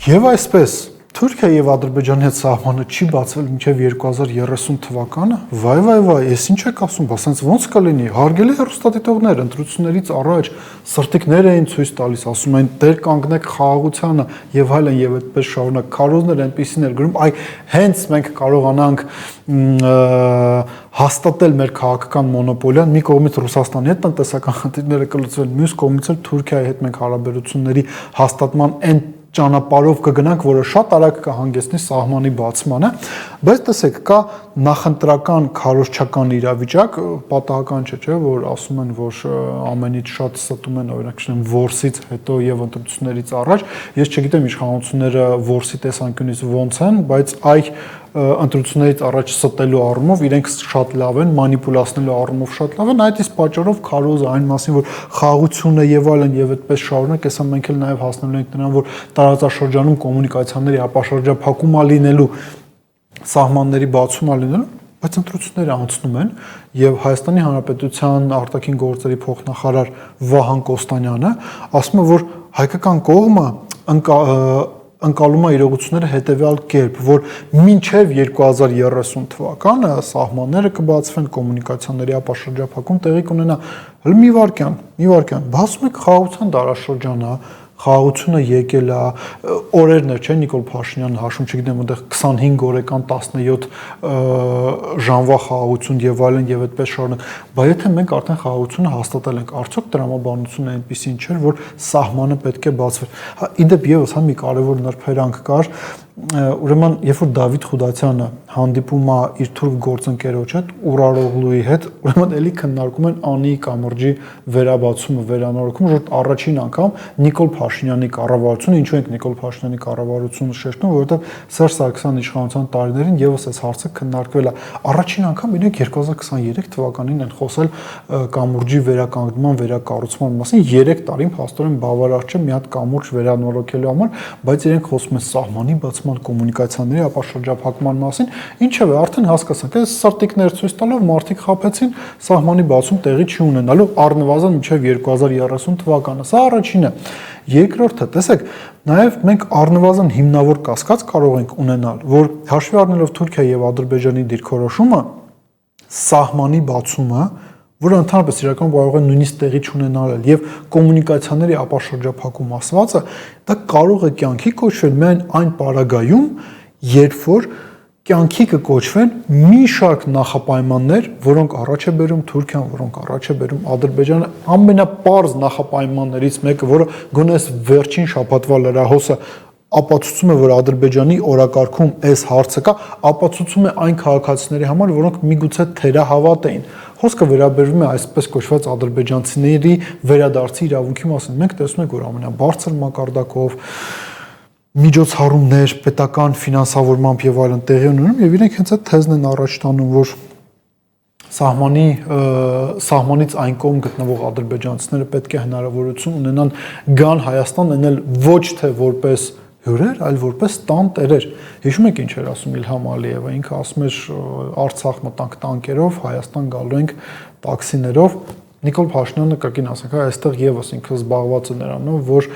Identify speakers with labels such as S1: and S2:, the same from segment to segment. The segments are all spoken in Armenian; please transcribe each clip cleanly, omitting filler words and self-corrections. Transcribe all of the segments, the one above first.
S1: Եվ այսպես Թուրքիա եւ Ադրբեջանի հետ սահմանը չի բացվել մինչեւ 2030 թվականը։ Վայ, ես ինչ եք ասում, ասենց ոնց կլինի։ Հարգելի հեռուստադիտողներ, ընտրություններից առաջ սրտիկներ էին ցույց տալիս, ասում են դեր կանգնեք խաղաղությանը եւ այլն եւ այդպես շարունակ։ Քարոզներ այնպեսին էր գրում, այ հենց մենք կարողանանք հաստատել մեր քաղաքական մոնոպոլիան, մի կողմից Ռուսաստանի հետ տնտեսական խնդիրները կլուծվեն, մյուս կողմից էլ Թուրքիայի հետ մենք հարաբերությունների հաստատման այն ճանապարհով կգնանք, որը շատ արագ կհանգեցնի սահմանի բացմանը, բայց տեսեք, կա նախընտրական քարոզչական իրավիճակ, պատահական չէ, որ ասում են, որ ամենից շատ ստում են, օրինակ, որսից հետո եւ ընտրություններից առաջ, ես չգիտեմ իշխանությունները որսի տեսանկյունից ոնց են, բայց այ ընտրություններից առաջ ստելու առումով իրենք շատ լավ են, մանիպուլացնելու առումով շատ լավ են, այդ իսկ պատճառով քարոզը այն մասին, որ խաղաղությունը եւ այլն եւ այդպես շարունակ, հեսա մենք էլ նաեւ հասնելու ենք նրան, որ տարածաշրջանում կոմունիկացիաների ապաշրջափակումա լինելու, սահմանների բացումա լինելու, բայց ընտրությունները անցնում են եւ Հայաստանի Հանրապետության արտաքին գործերի փոխնախարար Վահան Կոստանյանը ասում է, որ հայկական կողմը ընկալում է իրողությունները հետևյալ կերպ, որ մինչև 2030 թվականը սահմանները կբացվեն, կոմունիկացիաների ապաշրջափակում տեղի կունենա։ Հələ մի վարքյան, բացում եք խաղաղության դարաշրջանը, խաղաղությունը եկել է, օրերն էր, չէ, Նիկոլ Փաշինյանը հաշվում, չգիտեմ, այնտեղ 25 օրեկան 17 ժամվա խաղաղություն եւ այլն եւ այդպես շարունակ, բայց եթե մենք արդեն խաղաղությունը հաստատել ենք, արդյոք տրամաբանությունը այնպեսին չէր, որ սահմանը պետք է բացվեր։ Իդեպ եւս մի կարևոր նրբերանգ կար, ուրեմն երբ որ Դավիթ Խուդացյանը հանդիպում է իր թուրք գործընկերոջ հետ, Ուրարօղլուի հետ, ուրեմն էլի քննարկում են Անիի կամրջի վերաբացումը, վերանորոգումը, որ առաջին անգամ Նիկոլ Փաշինյանի կառավարությունը, ինչու ենք Նիկոլ Փաշինյանի կառավարությունը շեշտում, որովհետև Սերժ Սարգսյանի իշխանության տարիներին եւս այս հարցը քննարկվել է։ Առաջին անգամ իրենք 2023 թվականին են խոսել կամուրջի վերականգնման, վերակառուցման մասին, 3 տարին փաստորեն բավարար չէ մի հատ կամուրջ վերանորոգելու համար, բայց իրենք խոսում են սահմանի բացման, կոմունիկացիաների ապաշրջափակման մասին, ինչևէ արդեն հասկացանք, այս սարտիկներ ցույց տալով մարդիկ խաբեցին, սահմանի բացում տեղի չի ունենալու առնվազն մինչև 2030 թվականը։ Սա առաջինը։ Երկրորդը, տեսեք, նաև մենք առնվազն հիմնավոր կասկած կարող ենք ունենալ, որ հաշվի առնելով Թուրքիա եւ Ադրբեջանի դիրքորոշումը, սահմանի բացումը, որը ընդհանրապես իրական կարող է նույնիսկ տեղի չունենալ եւ կոմունիկացիաների ապաշրջափակում ասվածը, դա կարող է կյանքի կոչվել միայն այն պարագայում, երբ որ կյանքի կկոչվեն մի շարք նախապայմաններ, որոնք առաջ է բերում Թուրքիան, որոնք առաջ է բերում Ադրբեջանը, ամենապարզ նախապայմաններից մեկը, որը գոնե վերջին շաբաթվա լրահոսը ապացուցում է, որ Ադրբեջանի օրակարգում այս հարցը կա, ապացուցում է այն քաղաքացիների համար, որոնք միգուցե թերահավատ էին։ Խոսքը վերաբերվում է այսպես կոչված ադրբեջանցիների վերադարձի իրավունքի մասին։ Մենք տեսնում ենք, որ ամենաբարձր մակարդակով միջոցառումներ, պետական ֆինանսավորմամբ եւ այլն տեղի ունենում եւ իրենք հենց այդ թեզն են առաջ տանում, որ սահմանից այն կողմ գտնվող ադրբեջանցիները պետք է հնարավորություն ունենան գան Հայաստան ենել ոչ թե որպես հյուրեր, այլ որպես տան տերեր։ Հիշում եք ինչ էր ասում Իլհամ Ալիևը, ինքը ասում էր Արցախ մտանք տանկերով, Հայաստան գալու ենք տաքսիներով։ Նիկոլ Փաշինյանը կրկին ասենք, այստեղ եւս ինքը զբաղված է նրանով, որ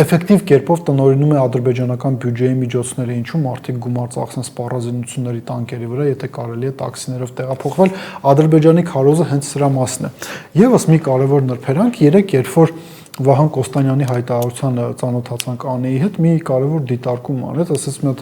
S1: էֆեկտիվ կերպով տնօրինում է ադրբեջանական բյուջեի միջոցները, ինչու մարդիկ գումար ծախսեն սպառազինությունների տանկերի վրա, եթե կարելի է տաքսիներով տեղափոխվել, Ադրբեջանի քարոզը հենց սրա մասն է։ Եվս մի կարևոր նրբերանգ, երբ որ Վահան Կոստանյանի հայտարարությանը ծանոթացանք Անեի հետ, մի կարևոր դիտարկում արեց, ասես մի հատ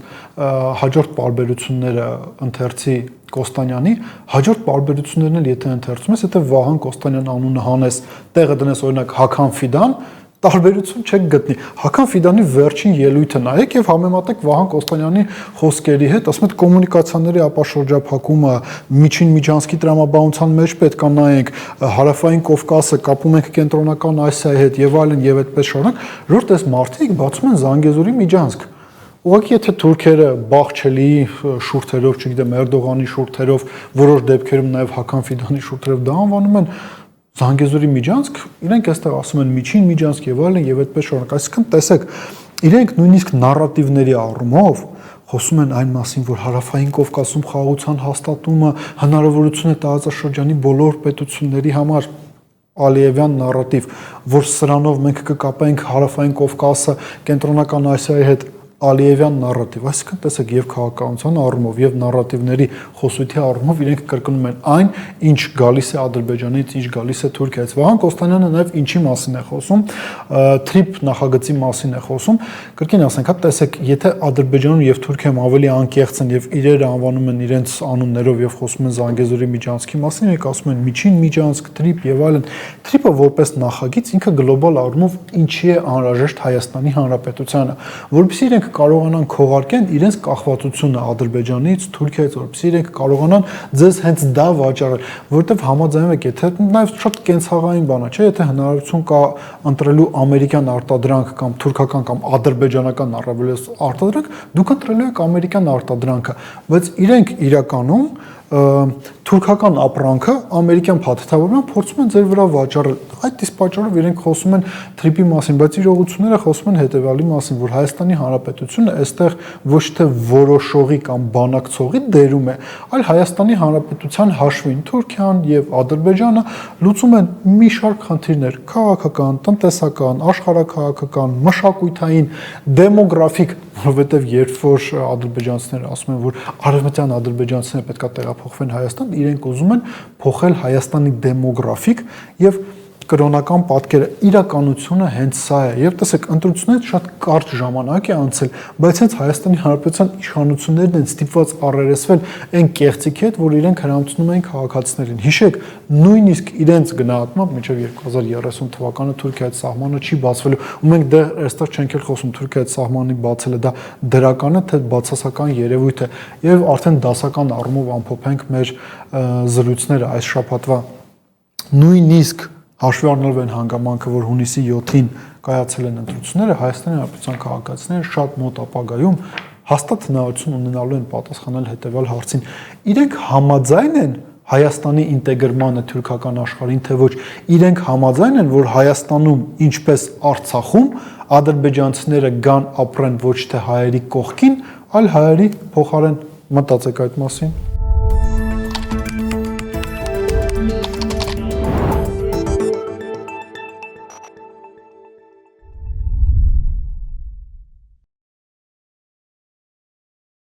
S1: հաջորդ պարբերությունները ընթերցի Կոստանյանի, հաջորդ պարբերություններն էլ եթե ընթերցում ես, եթե Վահան Կոստանյան անունը հանես, տեղը դնես օրինակ Հական Ֆիդան, տարբերություն չեք գտնի։ Հական Ֆիդանի վերջին ելույթը նայեք եւ համեմատեք Վահան Կոստանյանի խոսքերի հետ, ասում եմ կոմունիկացիաների ապաշրջափակումը, միջին Միջանցքի տրամաբանության մեջ պետք է նայենք, հարավային Կովկասը կապում ենք կենտրոնական Ասիայի հետ եւ այլն եւ այդպես շարունակ, որ այս մարդիկ բացում են Զանգեզուրի Միջանցք։ Ուղղակի եթե թուրքերը Բախչելի շուրթերով, չգիտեմ, Էրդողանի շուրթերով, որոշ դեպքերում նաեւ Հական Ֆիդանի շուրթերով դա անվանում են Զանգեզուրի Միջանցք, իրենք այստեղ ասում են միջին Միջանցք եւ այլն եւ այդպես շարունակ։ Այսինքն տեսեք, իրենք նույնիսկ նարատիվների առումով խոսում են այն մասին, որ հարավային Կովկասում խաղաղության հաստատումը հնարավորություն է տարածաշրջանի բոլոր պետությունների համար, Ալիևյան նարատիվ, որ սրանով մենք կկապենք Հարավային Կովկասը Կենտրոնական Ասիայի հետ Ալիևյան նարատիվ, այսինքն տեսեք եւ քաղաքականության առումով եւ նարատիվների խոսույթի առումով իրենք կրկնում են այն, ինչ գալիս է Ադրբեջանից, ինչ գալիս է Թուրքիայից։ Վահան Կոստանյանը նաեւ ինչի մասին է խոսում, TRIP նախագծի մասին է խոսում։ Կրկին ասենք, հա, տեսեք, եթե Ադրբեջանում եւ Թուրքիայում ավելի անկեղծ են եւ իրերը անվանում են իրենց անուններով եւ խոսում են Զանգեզուրի միջանցքի մասին, իրենք ասում են միջին միջանցք, TRIP եւ այլն։ TRIP-ը որպես նախագիծ ինքը գլոբալ առումով ինչի է անհրաժեշտ Հայաստանի Հանրապետությանը, որովհետեւ իրենք կարողանան քողարկեն իրենց կախվածությունը Ադրբեջանից, Թուրքիայից, որպեսզի իրենք կարողանան ձեզ հենց դա վաճառել, որովհետև համաձայնում եք, եթե նաև շատ կենցաղային բան է, չէ, եթե հնարավորություն կա ընտրելու ամերիկյան արտադրանք կամ թուրքական կամ ադրբեջանական առավելապես արտադրանք, դուք ընտրելու եք ամերիկյան արտադրանքը, բայց իրենք իրականում թուրքական ապրանքը ամերիկյան փաթեթավորման փորձում են ձեր վրա վաճառել։ Այդ իսկ պատճառով իրենք խոսում են TRIP-ի մասին, բայց իրողությունները խոսում են հետևյալի մասին, որ Հայաստանի Հանրապետությունը այստեղ ոչ թե որոշողի կամ բանակցողի դերում է, այլ Հայաստանի Հանրապետության հաշվին Թուրքիան եւ Ադրբեջանը լուծում են մի շարք խնդիրներ՝ քաղաքական, տնտեսական, աշխարհաքաղաքական, մշակութային, դեմոգրաֆիկ, որովհետեւ երբ որ ադրբեջանցիները ասում են, որ արևմտյան ադրբեջանցիները պետք է տեղափոխվեն Հայաստան, իրենք ուզում են փոխել Հայաստանի դեմոգրաֆիկ եւ կրոնական պատկերը, իրականությունը հենց սա է։ Եվ տեսեք, ընտրությունից շատ կարճ ժամանակ է անցել, բայց հենց Հայաստանի Հանրապետության իշխանություններն են ստիպված առերեսվել այն կեղծիքի հետ, որ իրենք հրամցնում են քաղաքացիներին։ Հիշեք, նույնիսկ իրենց գնահատմամբ մինչև 2030 թվականը Թուրքիայից սահմանը չի բացվելու, ու մենք դեռ այստեղ չենք էլ խոսում Թուրքիայից սահմանի բացելը, դա դրական է, թե բացասական երևույթ է, եւ արդեն դասական առումով ամփոփենք մեր զրույցները այս շաբաթվա։ Նույնիսկ հաշվի առնելով այն հանգամանքը, որ հունիսի 7-ին կայացել են ընտրությունները, Հայաստանի Հանրապետության քաղաքացիները շատ մոտ ապագայում հաստատ հնարավորություն ունենալու են պատասխանել հետևյալ հարցին. իրենք համաձայն են Հայաստանի ինտեգրմանը թուրքական աշխարհին, թե ոչ, իրենք համաձայն են, որ Հայաստանում, ինչպես Արցախում, ադրբեջանցիները գան ապրեն ոչ թե հայերի կողքին, այլ հայերի փոխարեն։ Մտածեք այդ մասին։